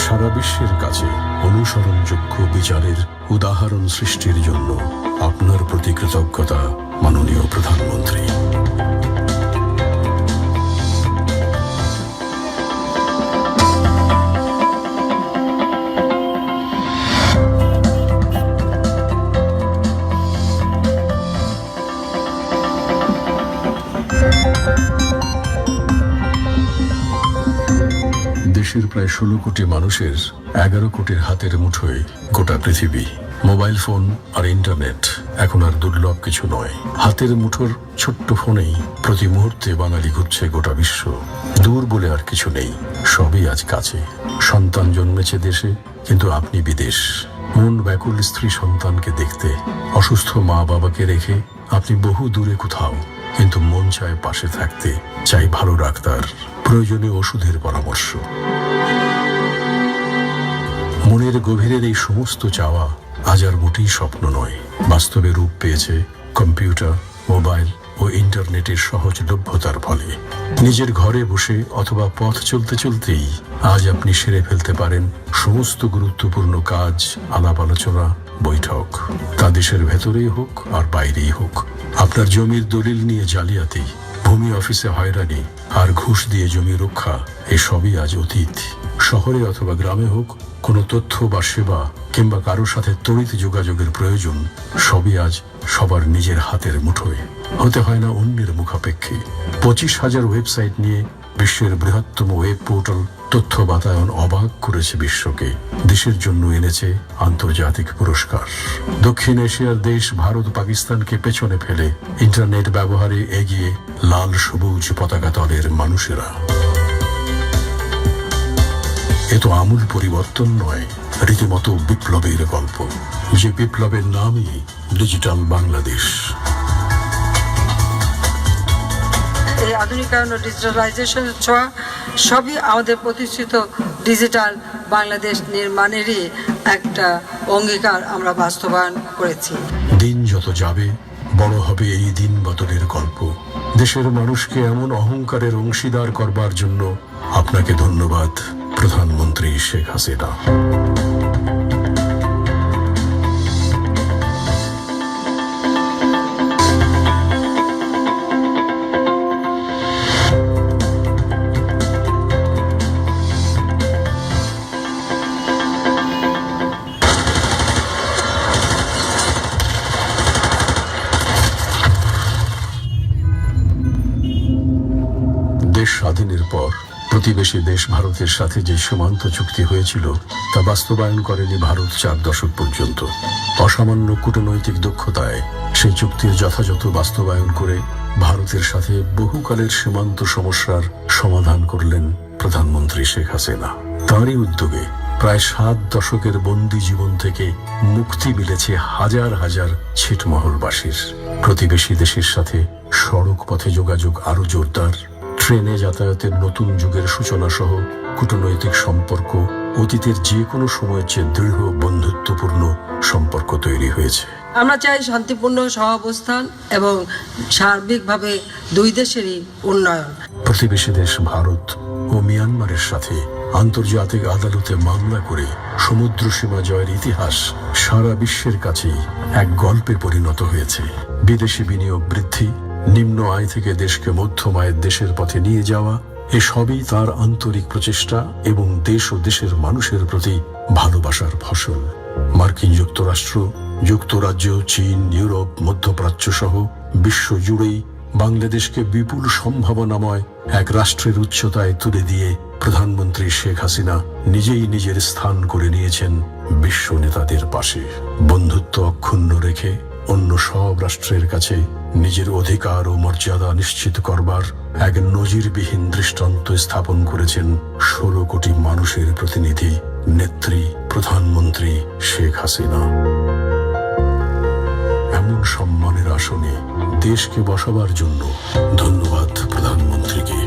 সারা বিশ্বের কাছে অনুসরণযোগ্য বিচারের উদাহরণ সৃষ্টির জন্য আপনার প্রতি কৃতজ্ঞতা মাননীয় প্রধানমন্ত্রী। দেশের প্রায় 16 কোটি মানুষের 11 কোটির হাতের মুঠোয় গোটা পৃথিবী। মোবাইল ফোন আর ইন্টারনেট এখন আর দুর্লভ কিছু নয়। হাতের মুঠোর ছোট্ট ফোনেই প্রতি মুহূর্তে বাঙালি ঘুরছে গোটা বিশ্ব। দূর বলে আর কিছু নেই, সবই আজ কাছে। সন্তান জন্মেছে দেশে, কিন্তু আপনি বিদেশ। মন ব্যাকুল স্ত্রী সন্তানকে দেখতে, অসুস্থ মা বাবাকে রেখে আপনি বহু দূরে কোথাও, কিন্তু মন চায় পাশে থাকতে, চাই ভালো ডাক্তার, প্রয়োজনীয় ওষুধের পরামর্শ। মনের গভীরের এই সমস্ত চাওয়া আজ আর মোটেই স্বপ্ন নয়, বাস্তবে রূপ পেয়েছে কম্পিউটার, মোবাইল ও ইন্টারনেটের সহজলভ্যতার ফলে। নিজের ঘরে বসে অথবা পথ চলতে চলতেই আজ আপনি সেরে ফেলতে পারেন সমস্ত গুরুত্বপূর্ণ কাজ, আলাপ আলোচনা, বৈঠক, তা দেশের ভেতরেই হোক আর বাইরেই হোক। আপনার জমির দলিল নিয়ে জালিয়াতি, ভূমি অফিসে হয়রানি আর ঘুষ দিয়ে জমি রক্ষা, এসবই আজ অতীত। শহরে অথবা গ্রামে হোক, কোনো তথ্য বা সেবা কিংবা কারোর সাথে তড়িৎ যোগাযোগের প্রয়োজন, সবই আজ সবার নিজের হাতের মুঠোয়। হতে হয় না অন্যের মুখাপেক্ষী। 25,000 ওয়েবসাইট নিয়ে বিশ্বের বৃহত্তম ওয়েব পোর্টাল তথ্য বাতায়ন অবাক করেছে বিশ্বকে। দেশের জন্য এনেছে আন্তর্জাতিক পুরস্কার। দক্ষিণ এশিয়ার দেশ ভারত পাকিস্তানকে পেছনে ফেলে ইন্টারনেট ব্যবহারে এগিয়ে লাল সবুজ পতাকা দলের মানুষেরা। এ তো আমূল পরিবর্তন নয়, রীতিমতো বিপ্লবের গল্প, যে বিপ্লবের নামই ডিজিটাল বাংলাদেশ। এই আধুনিকায়ন ও ডিজিটালাইজেশনের ছোঁয়া সবই আমাদের প্রতিষ্ঠিত ডিজিটাল বাংলাদেশ নির্মাণেরই একটা অঙ্গীকার আমরা বাস্তবায়ন করেছি। দিন যত যাবে বড় হবে এই দিন বদলের গল্প। দেশের মানুষকে এমন অহংকারের অংশীদার করবার জন্য আপনাকে ধন্যবাদ, প্রধানমন্ত্রী শেখ হাসিনা। দেশ স্বাধীনের পর প্রতিবেশী দেশ ভারতের সাথে যে সীমান্ত চুক্তি হয়েছিল তা বাস্তবায়ন করেনি ভারত 4 দশক পর্যন্ত। অসামান্য কূটনৈতিক দক্ষতায় সেই চুক্তির যথাযথ বাস্তবায়ন করে ভারতের সাথে বহুকালের সীমান্ত সমস্যার সমাধান করলেন প্রধানমন্ত্রী শেখ হাসিনা। তাঁরই উদ্যোগে প্রায় 7 দশকের বন্দী জীবন থেকে মুক্তি মিলেছে হাজার হাজার ছিটমহলবাসীর। প্রতিবেশী দেশের সাথে সড়ক পথে যোগাযোগ আরো জোরদার, ট্রেনে যাতায়াতের নতুন যুগের সূচনা সহ কূটনৈতিক সম্পর্ক অতীতের যে কোনো সময়ের চেয়ে দৃঢ় বন্ধুত্বপূর্ণ সম্পর্ক তৈরি হয়েছে। আমরা চাই শান্তিপূর্ণ সহাবস্থান এবং সার্বিকভাবে দুই দেশেরই উন্নয়ন। প্রতিবেশী দেশ ভারত ও মিয়ানমারের সাথে আন্তর্জাতিক আদালতে মামলা করে সমুদ্র সীমা জয়ের ইতিহাস সারা বিশ্বের কাছেই এক গল্পে পরিণত হয়েছে। বিদেশি বিনিয়োগ বৃদ্ধি, নিম্ন আয় থেকে দেশকে মধ্যম আয়ের দেশের পথে নিয়ে যাওয়া, এসবই তার আন্তরিক প্রচেষ্টা এবং দেশ ও দেশের মানুষের প্রতি ভালোবাসার ফসল। মার্কিন যুক্তরাষ্ট্র, যুক্তরাজ্য, চীন, ইউরোপ, মধ্যপ্রাচ্য সহ বিশ্ব জুড়েই বাংলাদেশকে বিপুল সম্ভাবনাময় এক রাষ্ট্রের উচ্চতায় তুলে দিয়ে প্রধানমন্ত্রী শেখ হাসিনা নিজেই নিজের স্থান করে নিয়েছেন বিশ্ব নেতাদের পাশে। বন্ধুত্ব অক্ষুণ্ণ রেখে অন্য সব রাষ্ট্রের কাছে নিজের অধিকার ও মর্যাদা নিশ্চিত করবার এক নজিরবিহীন দৃষ্টান্ত স্থাপন করেছেন 16 কোটি মানুষের প্রতিনিধি নেত্রী প্রধানমন্ত্রী শেখ হাসিনা। এমন সম্মানের আসনে দেশকে বসাবার জন্য ধন্যবাদ প্রধানমন্ত্রীকে।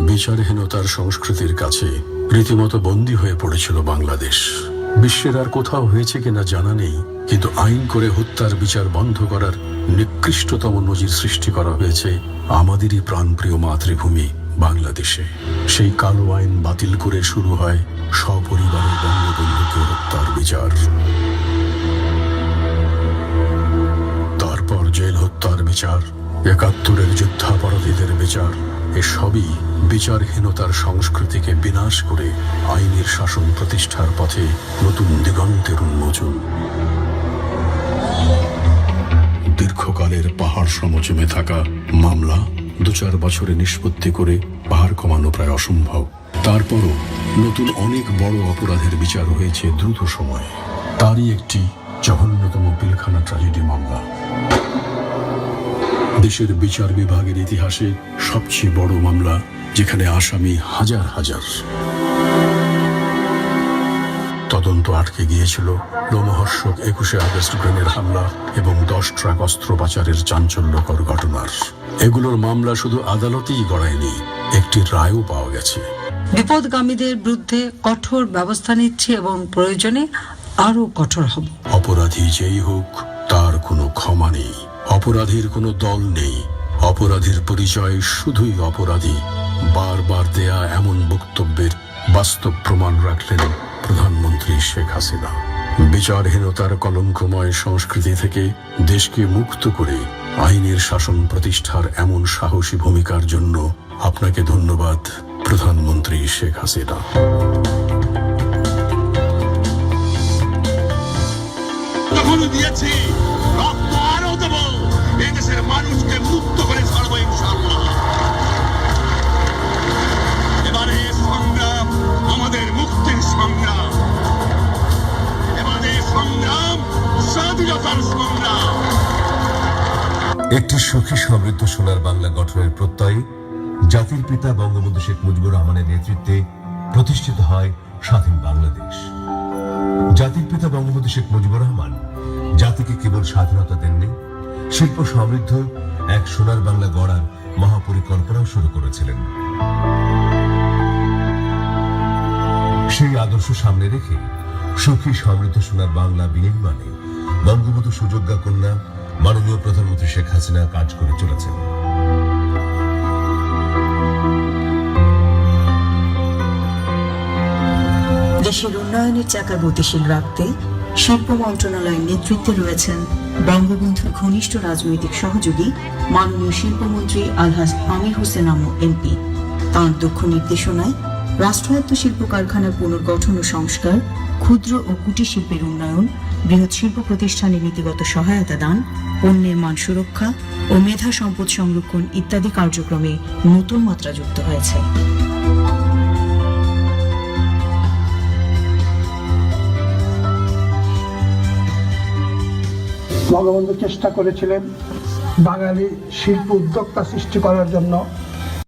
বিচারহীনতার সংস্কৃতির কাছে রীতিমতো বন্দী হয়ে পড়েছিল বাংলাদেশ। বিশ্বের আর কোথাও হয়েছে কিনা জানা নেই, কিন্তু আইন করে হত্যার বিচার বন্ধ করার নিকৃষ্টতম নজির সৃষ্টি করা হয়েছে আমাদেরই প্রাণপ্রিয় মাতৃভূমি বাংলাদেশে। সেই কালো আইন বাতিল করে শুরু হয় সপরিবারে বঙ্গবন্ধুকে হত্যার বিচার। তারপর জেল হত্যার বিচার, ৭১-এর যুদ্ধাপরাধীদের বিচার, এসবই বিচারহীনতার সংস্কৃতিকে বিনাশ করে আইনের শাসন প্রতিষ্ঠার পথে নতুন দিগন্তের উন্মোচন। দীর্ঘকালের পাহাড় সম জমে থাকা মামলা 2-4 বছরে নিষ্পত্তি করে পাহাড় কমানো প্রায় অসম্ভব। তারপরও নতুন অনেক বড় অপরাধের বিচার হয়েছে দ্রুত সময়ে। তারই একটি জঘন্যতম পিলখানা ট্র্যাজেডি মামলা। দেশের বিচার বিভাগের ইতিহাসে সবচেয়ে বড় মামলা, যেখানে আসামি হাজার হাজার। তদন্ত আটকে গিয়েছিল লোমহর্ষক 21শে আগস্ট গ্রেনেড হামলা এবং 10 ট্রাক অস্ত্র পাচারের চাঞ্চল্যকর ঘটনার। এগুলোর মামলা শুধু আদালতেই গড়ায়নি, একটি রায়ও পাওয়া গেছে। বিপদগামীদের বিরুদ্ধে কঠোর ব্যবস্থা নিচ্ছে এবং প্রয়োজনে আরো কঠোর হব। অপরাধী যেই হোক, তার কোনো ক্ষমা নেই। অপরাধীর কোনো দল নেই। অপরাধীর পরিচয় শুধুই অপরাধী, বারবার দেয়া এমন বক্তব্যের বাস্তব প্রমাণ রাখলেন প্রধানমন্ত্রী শেখ হাসিনা। বিচারহীনতার কলঙ্কময় সংস্কৃতি থেকে দেশকে মুক্ত করে আইনের শাসন প্রতিষ্ঠার এমন সাহসী ভূমিকার জন্য আপনাকে ধন্যবাদ প্রধানমন্ত্রী শেখ হাসিনা। তখনও দিয়েছি, রক্ত আরো দেব, এই দেশের মানুষকে মুক্ত করে ছাড়বো ইনশাআল্লাহ। এবারে সংগ্রাম আমাদের মুক্তির সংগ্রাম, এবারে সংগ্রাম স্বাধীনতার সংগ্রাম। একটি সুখী সমৃদ্ধ সোনার বাংলা গঠনের প্রত্যয়ে জাতির পিতা বঙ্গবন্ধু শেখ মুজিবুর রহমানের নেতৃত্বে প্রতিষ্ঠিত হয় স্বাধীন বাংলাদেশ। জাতির পিতা বঙ্গবন্ধু শেখ মুজিবুর রহমান জাতিকে কেবল স্বাধীনতা দেননি, শিল্প সমৃদ্ধ এক সোনার বাংলা গড়ার মহাপরিকল্পনাও শুরু করেছিলেন। সেই আদর্শ সামনে রেখে সুখী সমৃদ্ধ সোনার বাংলা বিনির্মাণে বঙ্গবন্ধু সুযোগ্যা কন্যা মাননীয় প্রধানমন্ত্রী শেখ হাসিনা কাজ করে চলেছেন। দেশের উন্নয়নের চাকা গতিশীল রাখতে শিল্প মন্ত্রণালয়ের নেতৃত্বে রয়েছেন বঙ্গবন্ধুর ঘনিষ্ঠ রাজনৈতিক সহযোগী মাননীয় শিল্পমন্ত্রী আলহাজ আমির হোসেন আমু এমপি। তাঁর দক্ষ নির্দেশনায় রাষ্ট্রায়ত্ত শিল্প কারখানার পুনর্গঠন ও সংস্কার, ক্ষুদ্র ও কুটির শিল্পের উন্নয়ন, বৃহৎ শিল্প প্রতিষ্ঠানে নীতিগত সহায়তা দান, পণ্যের মান সুরক্ষা ও মেধা সম্পদ সংরক্ষণ ইত্যাদি কার্যক্রমে নতুন মাত্রা যুক্ত হয়েছে। বঙ্গবন্ধু চেষ্টা করেছিলেন বাঙালি শিল্প উদ্যোক্তা সৃষ্টি করার জন্য।